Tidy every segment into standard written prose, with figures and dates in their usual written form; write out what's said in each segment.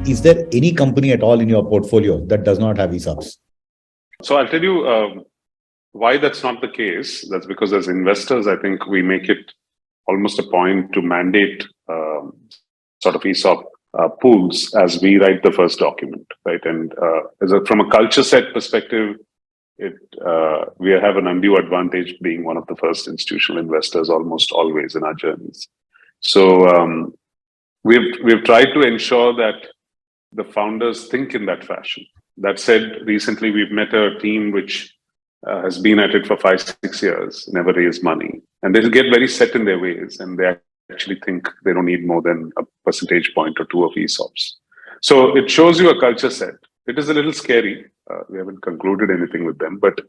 is there any company at all in your portfolio that does not have ESOPs? So I'll tell you why that's not the case. That's because as investors, I think we make it almost a point to mandate sort of ESOP pools as we write the first document, right? And from a culture set perspective, we have an undue advantage being one of the first institutional investors almost always in our journeys. So we've tried to ensure that the founders think in that fashion. That said, recently we've met a team which has been at it for 5-6 years, never raised money, and they get very set in their ways, and they actually think they don't need more than a percentage point or two of ESOPs. So it shows you a culture set. It is a little scary. We haven't concluded anything with them, but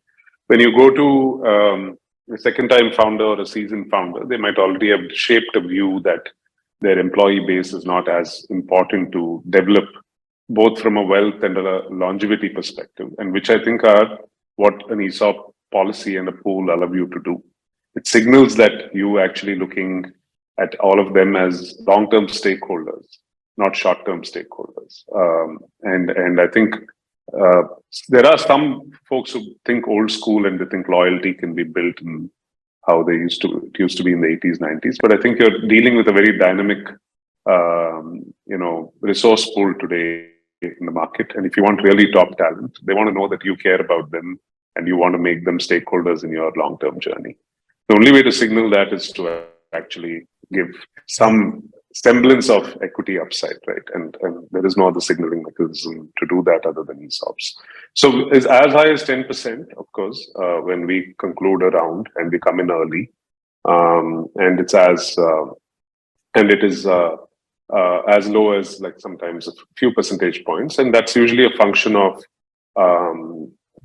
when you go to a second-time founder or a seasoned founder, they might already have shaped a view that their employee base is not as important to develop, both from a wealth and a longevity perspective, and which I think are what an ESOP policy and a pool allow you to do. It signals that you actually looking at all of them as long-term stakeholders, not short-term stakeholders. And I think there are some folks who think old school and they think loyalty can be built in how it used to be in the 80s, 90s. But I think you're dealing with a very dynamic, resource pool today in the market. And if you want really top talent, they want to know that you care about them and you want to make them stakeholders in your long-term journey. The only way to signal that is to actually give some semblance of equity upside, right? And there is no other signaling mechanism to do that other than ESOPs. So it's as high as 10%, of course, when we conclude a round and we come in early. And it's as low as like sometimes a few percentage points. And that's usually a function of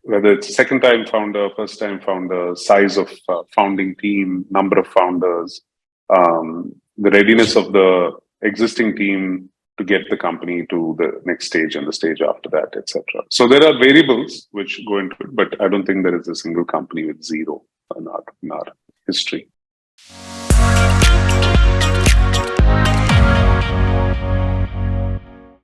whether it's second-time founder, first-time founder, size of founding team, number of founders, the readiness of the existing team to get the company to the next stage and the stage after that, etc. So there are variables which go into it, but I don't think there is a single company with zero in our history.